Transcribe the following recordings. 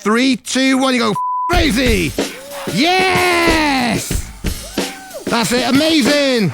3, 2, 1, you go crazy. Yes! That's it, amazing!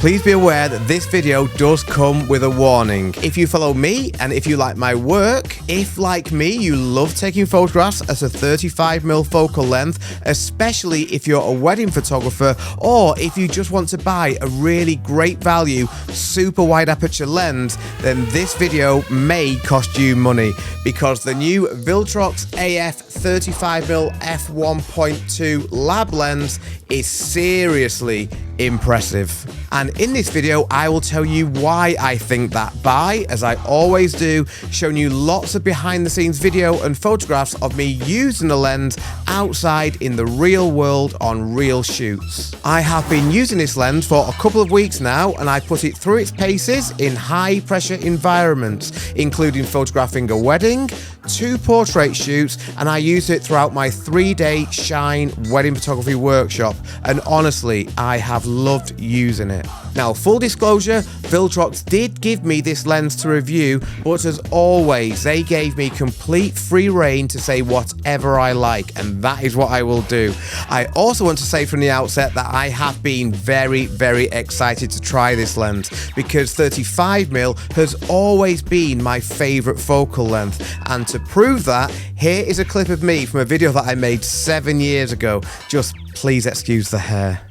Please be aware that this video does come with a warning. If you follow me and if you like my work, if like me you love taking photographs at a 35mm focal length, especially if you're a wedding photographer or if you just want to buy a really great value super wide aperture lens, then this video may cost you money because the new Viltrox AF 35mm f1.2 lab lens is seriously impressive. And in this video, I will tell you why I think that by, as I always do, showing you lots of behind the scenes video and photographs of me using the lens outside in the real world on real shoots. I have been using this lens for a couple of weeks now, and I put it through its paces in high pressure environments, including photographing a wedding, 2 portrait shoots, and I used it throughout my 3-day Shine wedding photography workshop, and honestly, I have loved using it. Now, full disclosure, Viltrox did give me this lens to review, but as always, they gave me complete free rein to say whatever I like, and that is what I will do. I also want to say from the outset that I have been very, very excited to try this lens because 35mm has always been my favorite focal length, and to prove that, here is a clip of me from a video that I made 7 years ago. Just please excuse the hair.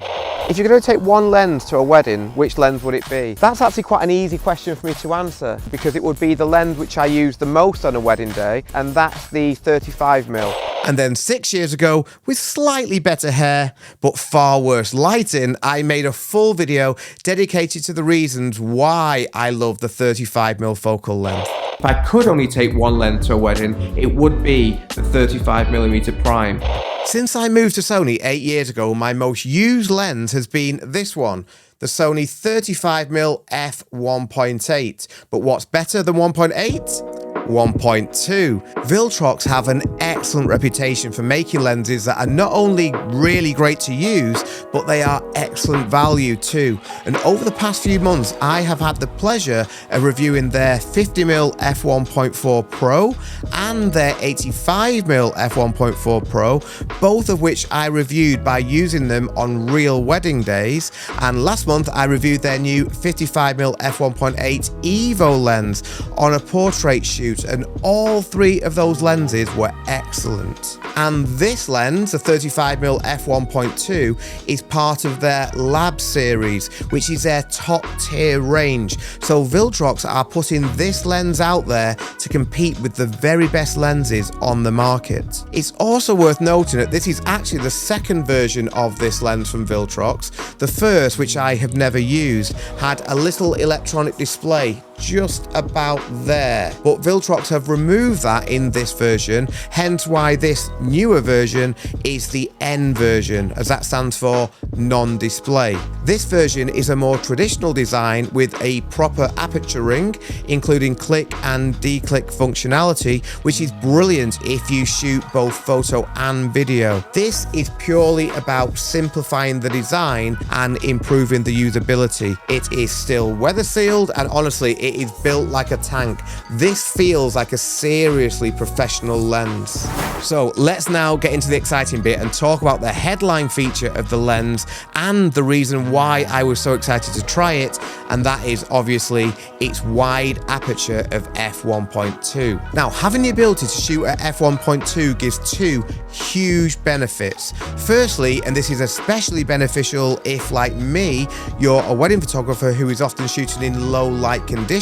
If you're going to take one lens to a wedding, which lens would it be? That's actually quite an easy question for me to answer because it would be the lens which I use the most on a wedding day, and that's the 35mm. And then 6 years ago, with slightly better hair, but far worse lighting, I made a full video dedicated to the reasons why I love the 35mm focal length. If I could only take one lens to a wedding, it would be the 35mm prime. Since I moved to Sony 8 years ago, my most used lens has been this one, the Sony 35mm f1.8. But what's better than 1.8? 1.2. Viltrox have an excellent reputation for making lenses that are not only really great to use, but they are excellent value too. And over the past few months, I have had the pleasure of reviewing their 50mm f1.4 Pro and their 85mm f1.4 Pro, both of which I reviewed by using them on real wedding days. And last month, I reviewed their new 55mm f1.8 Evo lens on a portrait shoot, and all 3 of those lenses were excellent. And this lens, the 35mm f1.2, is part of their Lab series, which is their top tier range. So Viltrox are putting this lens out there to compete with the very best lenses on the market. It's also worth noting that this is actually the second version of this lens from Viltrox. The first, which I have never used, had a little electronic display just about there, but Viltrox have removed that in this version, hence why this newer version is the N version, as that stands for non-display. This version is a more traditional design with a proper aperture ring, including click and declick functionality, which is brilliant if you shoot both photo and video. This is purely about simplifying the design and improving the usability. It is still weather sealed, and honestly, it is built like a tank. This feels like a seriously professional lens. So let's now get into the exciting bit and talk about the headline feature of the lens and the reason why I was so excited to try it, and that is obviously its wide aperture of f1.2. Now, having the ability to shoot at f1.2 gives 2 huge benefits. Firstly, and this is especially beneficial if, like me, you're a wedding photographer who is often shooting in low light conditions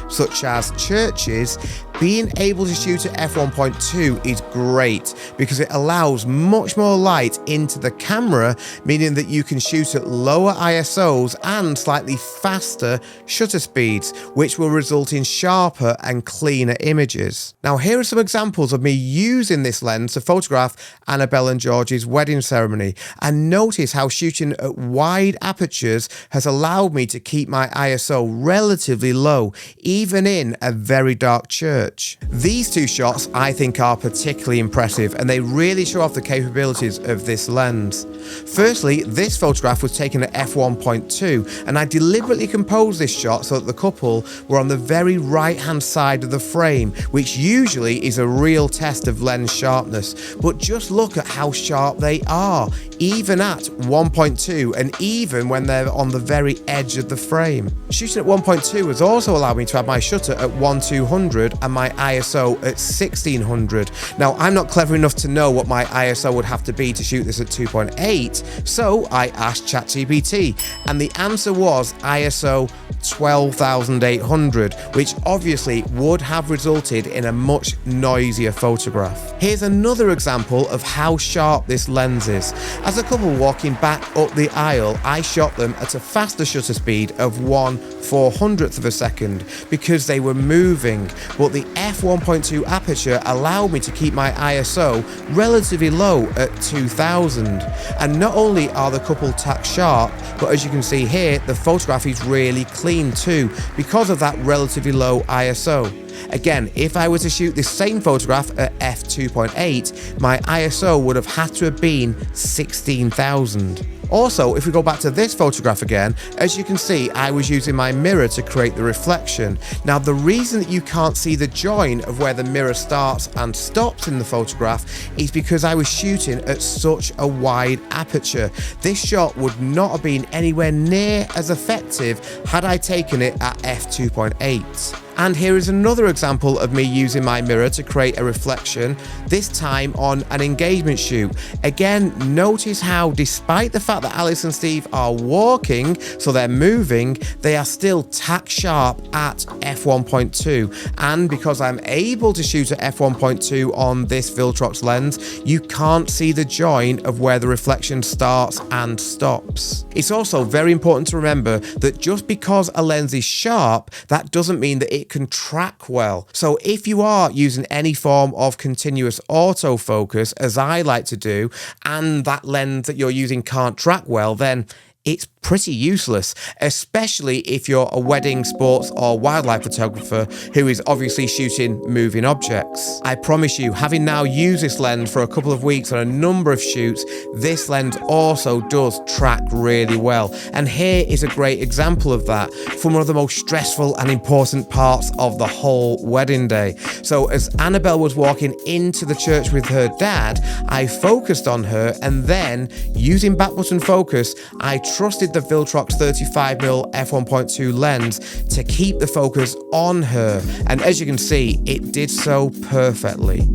such as churches, being able to shoot at f1.2 is great because it allows much more light into the camera, meaning that you can shoot at lower ISOs and slightly faster shutter speeds, which will result in sharper and cleaner images. Now, here are some examples of me using this lens to photograph Annabelle and George's wedding ceremony, and notice how shooting at wide apertures has allowed me to keep my ISO relatively low, even in a very dark church. church. These two shots I think are particularly impressive, and they really show off the capabilities of this lens. Firstly, this photograph was taken at f1.2, and I deliberately composed this shot so that the couple were on the very right hand side of the frame, which usually is a real test of lens sharpness. But just look at how sharp they are, even at 1.2 and even when they're on the very edge of the frame. Shooting at 1.2 has also allowed me to have my shutter at 1/200 and my ISO at 1600. Now, I'm not clever enough to know what my ISO would have to be to shoot this at 2.8, so I asked ChatGPT, and the answer was ISO 12,800, which obviously would have resulted in a much noisier photograph. Here's another example of how sharp this lens is. As a couple walking back up the aisle, I shot them at a faster shutter speed of 1/400th of a second because they were moving, but the f1.2 aperture allowed me to keep my ISO relatively low at 2000. And not only are the couple tack sharp, but as you can see here, the photograph is really clean too because of that relatively low ISO. Again, if I were to shoot this same photograph at f2.8, my ISO would have had to have been 16,000. Also, if we go back to this photograph again, as you can see, I was using my mirror to create the reflection. Now, the reason that you can't see the join of where the mirror starts and stops in the photograph is because I was shooting at such a wide aperture. This shot would not have been anywhere near as effective had I taken it at f2.8. And here is another example of me using my mirror to create a reflection, this time on an engagement shoot. Again, notice how despite the fact that Alice and Steve are walking, so they're moving, they are still tack sharp at f1.2. And because I'm able to shoot at f1.2 on this Viltrox lens, you can't see the join of where the reflection starts and stops. It's also very important to remember that just because a lens is sharp, that doesn't mean that it can track well. So if you are using any form of continuous autofocus, as I like to do, and that lens that you're using can't track well, then it's pretty useless, especially if you're a wedding, sports or wildlife photographer who is obviously shooting moving objects. I promise you, having now used this lens for a couple of weeks on a number of shoots, this lens also does track really well. And here is a great example of that from one of the most stressful and important parts of the whole wedding day. So as Annabelle was walking into the church with her dad, I focused on her, and then using back button focus, I trusted the Viltrox 35mm f1.2 lens to keep the focus on her, and as you can see, it did so perfectly.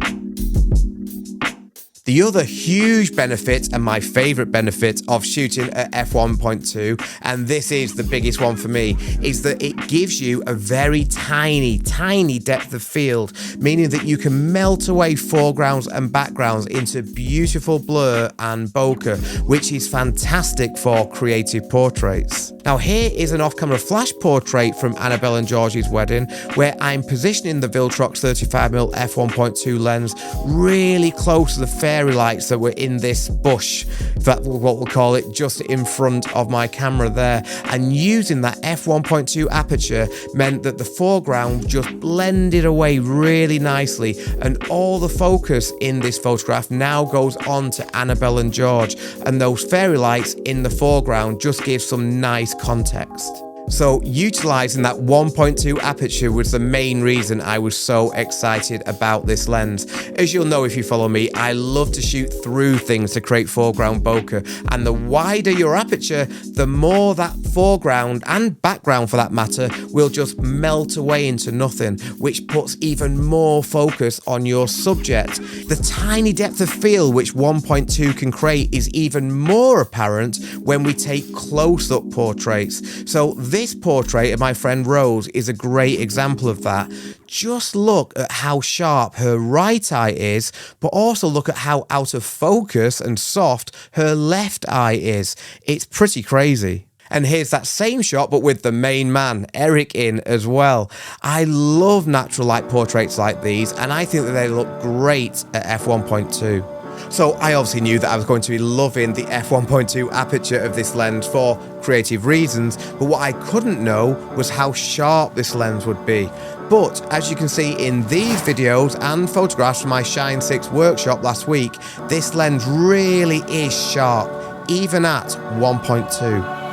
The other huge benefit, and my favorite benefit of shooting at f1.2, and this is the biggest one for me, is that it gives you a very tiny depth of field, meaning that you can melt away foregrounds and backgrounds into beautiful blur and bokeh, which is fantastic for creative portraits. Now here is an off-camera flash portrait from Annabelle and George's wedding, where I'm positioning the Viltrox 35mm f1.2 lens really close to the fairy lights that were in this bush, that's what we'll call it, just in front of my camera there. And using that f1.2 aperture meant that the foreground just blended away really nicely, and all the focus in this photograph now goes on to Annabelle and George, and those fairy lights in the foreground just give some nice context. So utilizing that 1.2 aperture was the main reason I was so excited about this lens. As you'll know if you follow me, I love to shoot through things to create foreground bokeh, and the wider your aperture, the more that foreground and background for that matter will just melt away into nothing, which puts even more focus on your subject. The tiny depth of field which 1.2 can create is even more apparent when we take close-up portraits. So this portrait of my friend Rose is a great example of that. Just look at how sharp her right eye is, but also look at how out of focus and soft her left eye is. It's pretty crazy. And here's that same shot, but with the main man, Eric, in as well. I love natural light portraits like these, and I think that they look great at f1.2. So I obviously knew that I was going to be loving the f1.2 aperture of this lens for creative reasons, but what I couldn't know was how sharp this lens would be. But as you can see in these videos and photographs from my Shine 6 workshop last week, this lens really is sharp, even at 1.2.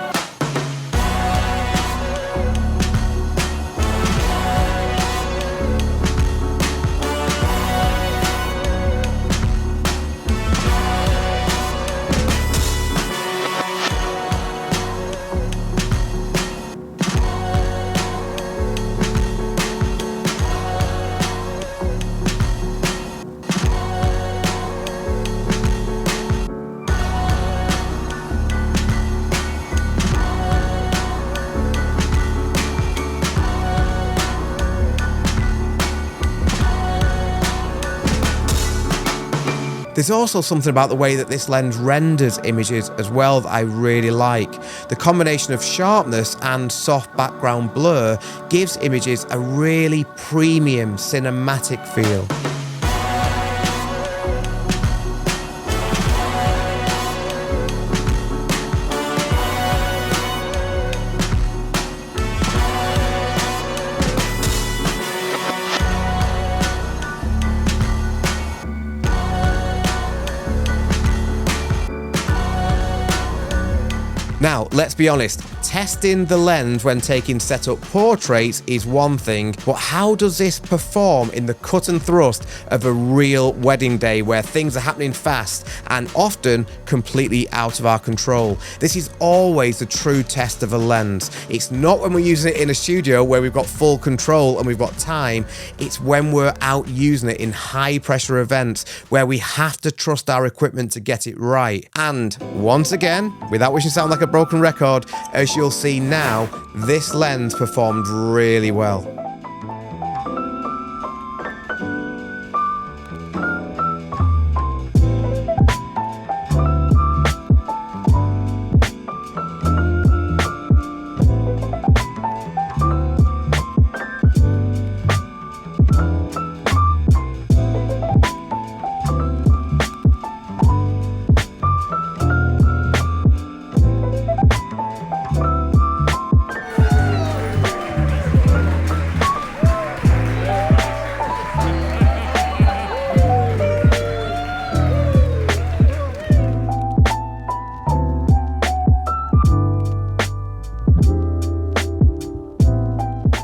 There's also something about the way that this lens renders images as well that I really like. The combination of sharpness and soft background blur gives images a really premium cinematic feel. Now, let's be honest, testing the lens when taking setup portraits is one thing, but how does this perform in the cut and thrust of a real wedding day where things are happening fast and often completely out of our control? This is always the true test of a lens. It's not when we're using it in a studio where we've got full control and we've got time. It's when we're out using it in high pressure events where we have to trust our equipment to get it right. And once again, without wishing to sound like a broken record, as you'll see now, this lens performed really well.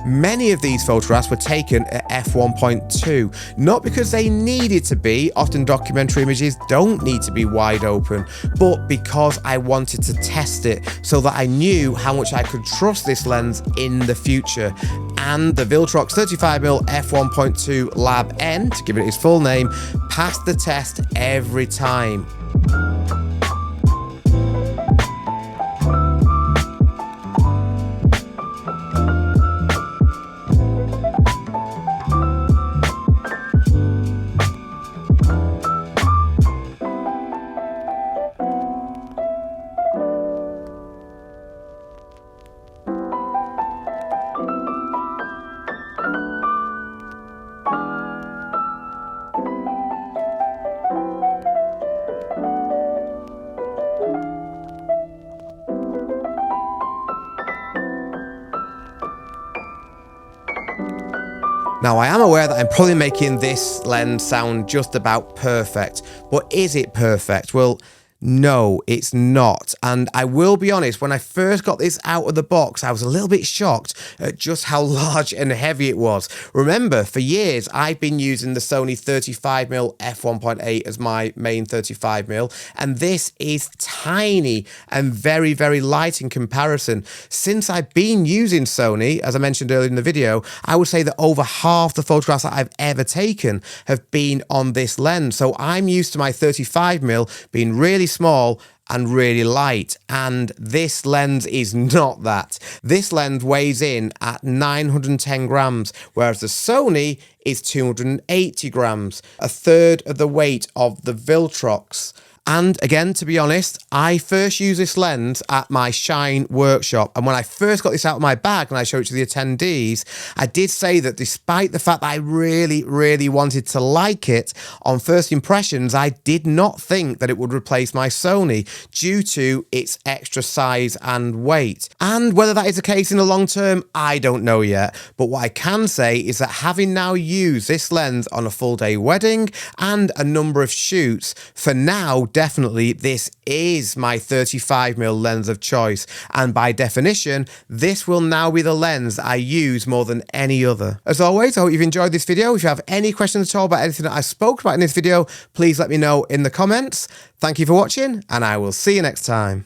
Many of these photographs were taken at f1.2, not because they needed to be, often documentary images don't need to be wide open, but because I wanted to test it so that I knew how much I could trust this lens in the future. And the Viltrox 35mm f1.2 Lab N, to give it its full name, passed the test every time. Now, I am aware that I'm probably making this lens sound just about perfect, but is it perfect? Well, no, it's not. And I will be honest, when I first got this out of the box, I was a little bit shocked at just how large and heavy it was. Remember, for years, I've been using the Sony 35mm f1.8 as my main 35mm, and this is tiny and very, very light in comparison. Since I've been using Sony, as I mentioned earlier in the video, I would say that over half the photographs that I've ever taken have been on this lens. So I'm used to my 35mm being really small and really light, and this lens is not that. This lens weighs in at 910 grams, whereas the Sony is 280 grams, a third of the weight of the Viltrox. And again, to be honest, I first used this lens at my Shine workshop. And when I first got this out of my bag and I showed it to the attendees, I did say that despite the fact that I really wanted to like it, on first impressions, I did not think that it would replace my Sony due to its extra size and weight. And whether that is the case in the long term, I don't know yet. But what I can say is that having now used this lens on a full day wedding and a number of shoots, for now, definitely this is my 35mm lens of choice, and by definition this will now be the lens that I use more than any other. As always, I hope you've enjoyed this video. If you have any questions at all about anything that I spoke about in this video, please let me know in the comments. Thank you for watching, and I will see you next time.